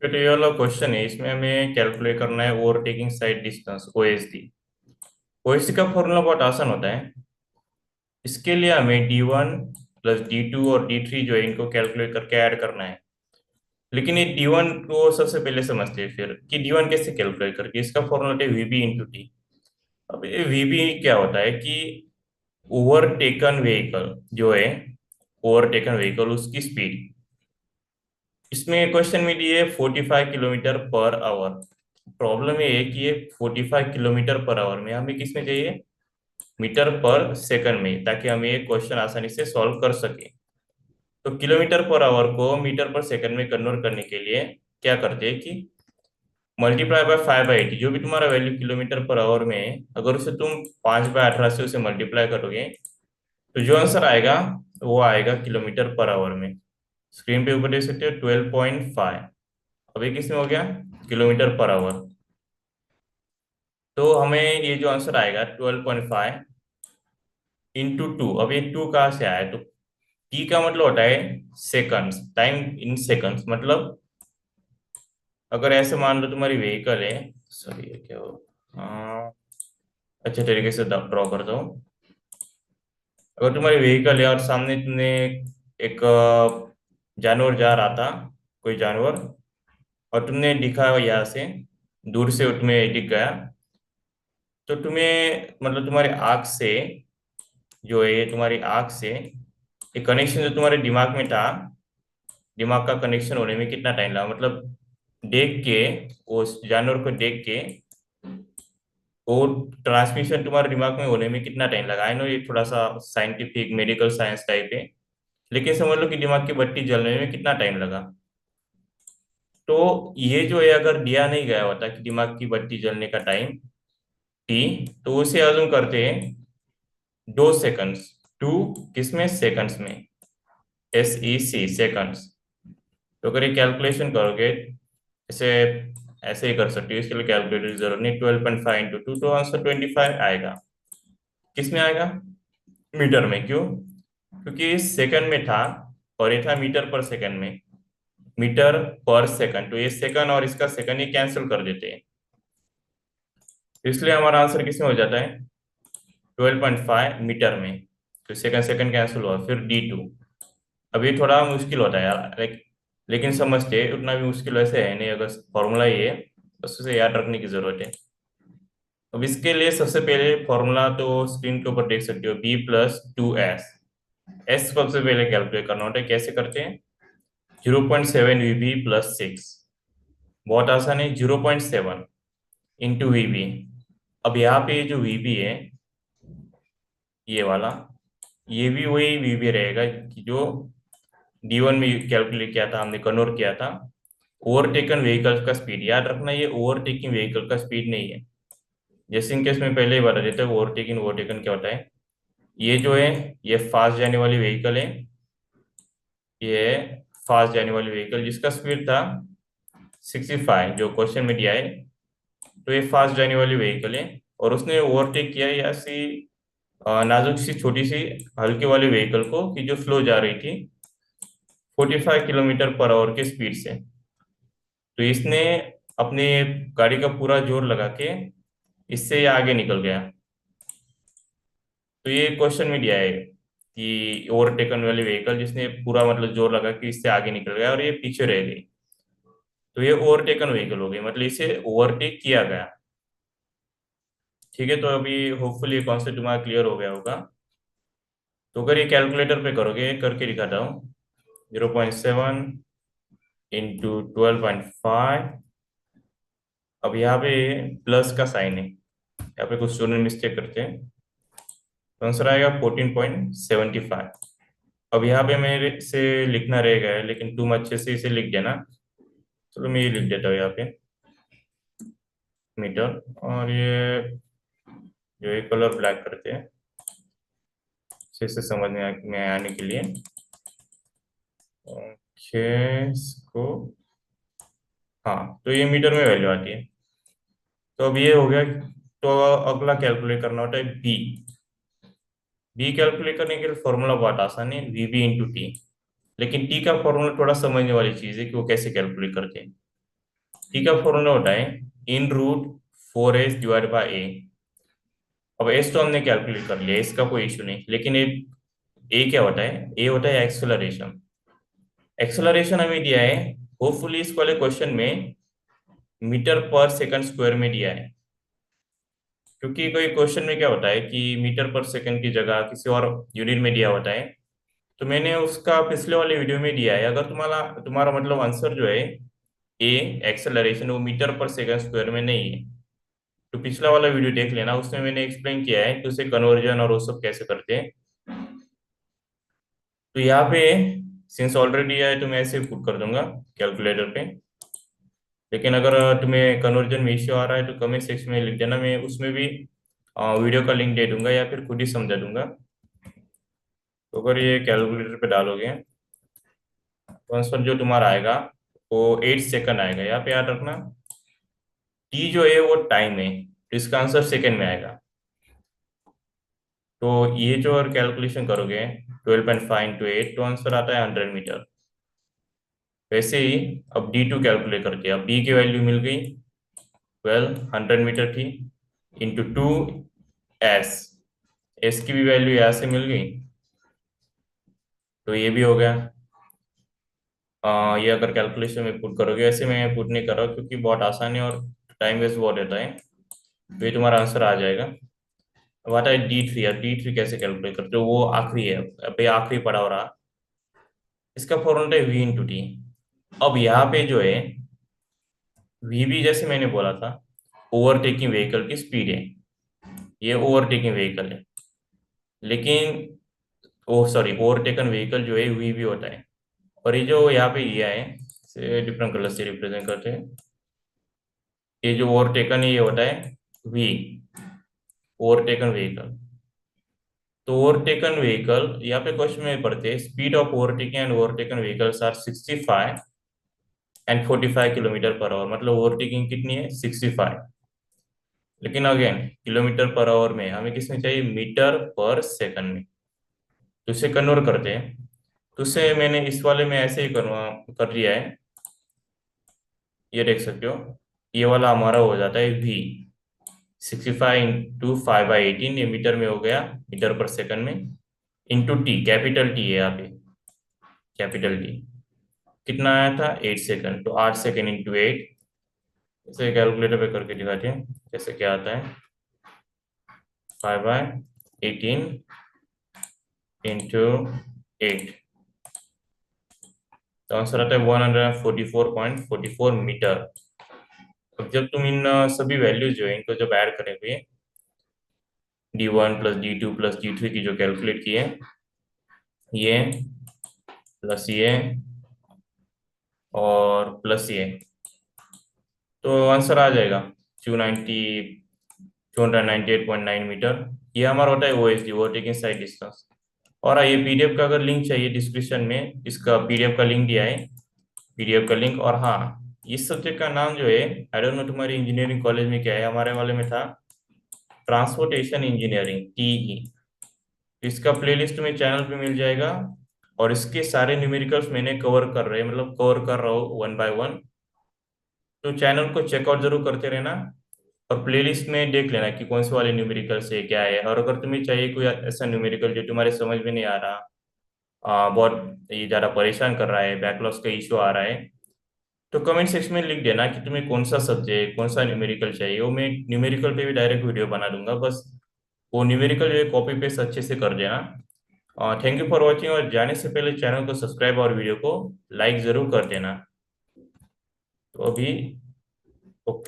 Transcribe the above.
बेटा ये वाला क्वेश्चन है, इसमें हमें कैलकुलेट करना है overtaking side distance OSD. OSD का फॉर्मूला बहुत आसान होता है। इसके लिए हमें D1 प्लस D2 और D3 जो है इनको कैलकुलेट करके ऐड करना है। लेकिन ये D1 को सबसे पहले समझते हैं फिर कि D1 कैसे कैलकुलेट करके। इसका फॉर्मूला है VB इंटू टी। अब ये VB क्या होता है कि ओवरटेकन व्हीकल जो है, ओवरटेकन व्हीकल उसकी स्पीड। इसमें क्वेश्चन में दिए 45 किलोमीटर पर आवर। प्रॉब्लम ये है कि ये 45 किलोमीटर पर आवर में हमें किस में चाहिए, मीटर पर सेकंड में, ताकि हम ये क्वेश्चन आसानी से सॉल्व कर सके। तो किलोमीटर पर आवर को मीटर पर सेकंड में कन्वर्ट करने के लिए क्या करते हैं कि मल्टीप्लाई बाय 5/80, जो भी तुम्हारा वैल्यू किलोमीटर पर आवर में है, अगर उसे तुम 5/18 से उसे मल्टीप्लाई करोगे तो जो आंसर आएगा वो आएगा किलोमीटर पर आवर में। स्क्रीन पे ऊपर देख सकते हो 12.5। अब ये किस में हो गया, किलोमीटर पर आवर। तो हमें ये जो आंसर आएगा 12.5 इंटू टू। अब ये टू कहाँ से आया, तो टी का मतलब होता है सेकंड्स, टाइम इन सेकंड्स। मतलब अगर ऐसे मान लो तुम्हारी व्हीकल है, सॉरी ये क्या हो, हाँ, अच्छे तरीके से ड्रॉ करता हूँ। अगर तुम्हारी व्हीकल है और सामने तुमने एक जानवर जा रहा था, कोई जानवर, और तुमने दिखा यहाँ से, दूर से तुम्हें दिख गया, तो तुम्हें मतलब तुम्हारी आंख से, जो है तुम्हारी आंख से एक कनेक्शन जो तुम्हारे दिमाग में था, दिमाग का कनेक्शन होने में कितना टाइम लगा। मतलब देख के, उस जानवर को देख के वो ट्रांसमिशन तुम्हारे दिमाग में होने में कितना टाइम लगा। आई नो ये थोड़ा सा साइंटिफिक मेडिकल साइंस टाइप है, लेकिन समझ लो कि दिमाग की बत्ती जलने में कितना टाइम लगा। तो ये जो है अगर दिया नहीं गया होता कि दिमाग की बत्ती जलने का टाइम टी, तो उसे अज्यूम करते हैं 2 सेकंड्स। टू किसमें, सेकंड्स में, SEC सेकंड्स। तो अगर ये कैलकुलेशन करोगे ऐसे, ऐसे ही कर सकते हो, इसके लिए कैलकुलेटर की जरूरत नहीं। 12.5 इंटू टू, तो आंसर 25 आएगा। किस में आएगा, मीटर में। क्यों, क्योंकि इस सेकंड में था और ये था मीटर पर सेकंड में। मीटर पर सेकंड, तो ये सेकंड और इसका सेकंड ये कैंसिल कर देते हैं, तो इसलिए हमारा आंसर किस में हो जाता है, 12.5 मीटर में। तो सेकंड सेकंड कैंसिल हुआ, फिर D2। अब ये थोड़ा मुश्किल होता है यार, लेकिन समझते उतना भी मुश्किल वैसे है नहीं। अगर फॉर्मूला ये है, बस उसे याद रखने की जरूरत है। अब इसके लिए सबसे पहले फॉर्मूला तो स्क्रीन के ऊपर देख सकते हो, B+2S। एस सबसे पहले कैलकुलेट करना होता है, कैसे करते हैं, 0.7 VB+6। बहुत आसान है, 0.7 इंटू VB। अब यहाँ पे ये जो VB है, ये वाला, ये भी वही VB रहेगा कि जो D1 में कैलकुलेट किया था, हमने कन्वर्ट किया था। ओवरटेकन व्हीकल का स्पीड याद रखना, ये ओवरटेकिंग व्हीकल का स्पीड नहीं है। जैसे इनकेस में पहले ही बता देता है ओवरटेकिंग, ओवरटेकन क्या होता है। ये जो है, ये फास्ट जाने वाली व्हीकल है, ये फास्ट जाने वाली व्हीकल जिसका स्पीड था 65, जो क्वेश्चन में दिया है। तो ये फास्ट जाने वाली व्हीकल है और उसने ओवरटेक किया है या सी नाजुक सी छोटी सी हल्के वाली व्हीकल को, कि जो स्लो जा रही थी 45 किलोमीटर पर आवर के स्पीड से। तो इसने अपने गाड़ी का पूरा जोर लगा के इससे ये आगे निकल गया। तो ये क्वेश्चन में दिया है कि ओवरटेकन वाली व्हीकल जिसने पूरा मतलब जोर लगा के इससे आगे निकल गया और ये पीछे रह गई, तो ये ओवरटेकन व्हीकल हो गई, मतलब इसे ओवरटेक किया गया। ठीक है, तो अभी होपफुली ये कॉन्सेप्ट तुम्हारा क्लियर हो गया होगा। तो अगर ये कैलकुलेटर पे करोगे, करके दिखाता हूँ, 0.7 इंटू 12.5। अब यहाँ पे प्लस का साइन है, यहाँ पे कुछ स्टूडेंट मिस्टेक करते हैं, तो आंसर आएगा 14.75। अब यहाँ पे मेरे से लिखना रह गया है, लेकिन तुम अच्छे से इसे लिख देना। चलो मैं ये लिख देता हूँ यहाँ पे, मीटर। और ये जो है कलर ब्लैक करते हैं अच्छे से समझ में आने के लिए। ओके, इसको, हाँ, तो ये मीटर में वैल्यू आती है। तो अब ये हो गया। तो अगला कैलकुलेट करना होता है बी। बी कैलकुलेट करने के लिए फॉर्मूला बहुत आसान है, VB इंटू टी। लेकिन टी का फॉर्मूला थोड़ा समझने वाली चीज है कि वो कैसे कैलकुलेट करते हैं। टी का फॉर्मूला होता है इन रूट 4s डिवाइड बाई ए। अब एस तो हमने कैलकुलेट कर लिया, इसका कोई इशू नहीं, लेकिन ए क्या होता है, ए होता है एक्सेलरेशन। एक्सेलरेशन हमें दिया है, होपफुली इस वाले क्वेश्चन में मीटर पर सेकंड स्क्वायर में दिया है, क्योंकि कोई क्वेश्चन में क्या होता है कि मीटर पर सेकंड की जगह किसी और यूनिट में दिया होता है। तो मैंने उसका पिछले वाले वीडियो में दिया है, अगर तुम्हारा तुम्हारा मतलब आंसर जो है ए एक्सेलरेशन वो मीटर पर सेकंड स्क्वायर में नहीं है, तो पिछला वाला वीडियो देख लेना, उसमें मैंने एक्सप्लेन किया है कि उसे कन्वर्जन और वो सब कैसे करते हैं। तो यहाँ पे सिंस ऑलरेडी है तो मैं ऐसे पुट कर दूंगा कैलकुलेटर पे, लेकिन अगर तुम्हें कन्वर्जन में इश्यू आ रहा है तो कमेंट सेक्शन में लिख देना, मैं उसमें भी वीडियो का लिंक दे दूंगा या फिर खुद ही समझा दूंगा। तो अगर ये कैलकुलेटर पे डालोगे तो आंसर जो तुम्हारा आएगा वो 8 सेकंड आएगा। यहाँ पे याद रखना टी जो है वो टाइम है, तो इसका आंसर सेकंड में आएगा। तो ये जो और कैलकुलेशन करोगे 12.5 इंटू 8 तो आंसर आता है 100 मीटर। वैसे ही अब D2 कैलकुलेट करते हैं। अब B की वैल्यू मिल गई 100 मीटर थी, इंटू 2s, एस की भी वैल्यू यहाँ से मिल गई, तो ये भी हो गया। ये अगर कैलकुलेशन में पुट करोगे, वैसे मैं पुट नहीं कर रहा हूँ क्योंकि बहुत आसान है और टाइम वेस्ट बहुत रहता है, तो ये तुम्हारा आंसर आ जाएगा। अब आता है D3। अब D3 कैसे कैलकुलेट करते हो, वो आखिरी है, अब ये आखिरी पड़ा हो रहा। इसका फॉर्मूला है V इंटू टी। अब यहाँ पे जो है V भी जैसे मैंने बोला था ओवरटेकिंग व्हीकल की स्पीड है, ये ओवरटेकिंग व्हीकल है, लेकिन ओ सॉरी ओवरटेकन व्हीकल जो है V भी होता है। और ये जो यहाँ पे दिया है से डिफरेंट कलर से रिप्रेजेंट करते हैं, ये जो ओवरटेकन है ये होता है V, ओवरटेकन व्हीकल। तो ओवरटेकन व्हीकल यहाँ पे क्वेश्चन में पढ़ते हैं speed of overtaking and overtaken vehicles are 65 and 45 kilometre per hour, मतलब ओवरटेकिंग कितनी है 65, लेकिन अगेन किलोमीटर पर आवर में हमें किसमें चाहिए, मीटर पर सेकंड में। तो इसे कन्वर्ट करते हैं, तो उसे मैंने इस वाले में ऐसे ही कर दिया है, ये देख सकते हो। ये वाला हमारा हो जाता है V 65 इंटू 5/18, ये मीटर में हो गया, मीटर पर सेकंड में, इंटू टी, कैपिटल टी है यहाँ पे, कैपिटल टी कितना आया था 8 सेकंड, तो 8 सेकंड इंटू 8। इसे कैलकुलेटर पे करके दिखाते हैं कैसे क्या आता है। 5/18 इंटू 8, तो आंसर आता है 144.44 मीटर। अब जब तुम इन सभी वैल्यूज जो है इनको जब ऐड करेंगे, D1 plus D2 plus D3 की जो कैलकुलेट की है, ये प्लस ये और प्लस ये, तो आंसर आ जाएगा 298.9 मीटर। ये हमारा होता है OSD, ओवरटेकिंग साइड डिस्टेंस। और हाँ, ये पीडीएफ का अगर लिंक चाहिए डिस्क्रिप्शन में इसका पीडीएफ का लिंक दिया है, पीडीएफ का लिंक। और हाँ, इस सब्जेक्ट का नाम जो है आई डोंट नो तुम्हारी इंजीनियरिंग कॉलेज में क्या है, हमारे वाले में था ट्रांसपोर्टेशन इंजीनियरिंग TE। इसका प्लेलिस्ट में चैनल पे मिल जाएगा, और इसके सारे न्यूमेरिकल्स मैंने कवर कर रहे मतलब कवर कर रहा हूँ 1 बाय 1। तो चैनल को चेकआउट जरूर करते रहना, और प्लेलिस्ट में देख लेना कि कौन से वाले न्यूमेरिकल से क्या है। और अगर तुम्हें चाहिए कोई ऐसा न्यूमेरिकल जो तुम्हारे समझ में नहीं आ रहा, बहुत ये ज़्यादा परेशान कर रहा है, बैकलॉग्स का इशू आ रहा है, तो कमेंट सेक्शन में लिख देना कि तुम्हें कौन सा सब्जेक्ट कौन सा न्यूमेरिकल चाहिए, वो मैं न्यूमेरिकल पे भी डायरेक्ट वीडियो बना दूंगा। बस वो न्यूमेरिकल जो है कॉपी पेस्ट अच्छे से कर देना। थैंक यू फॉर वॉचिंग, और जाने से पहले चैनल को सब्सक्राइब और वीडियो को लाइक ज़रूर कर देना। तो अभी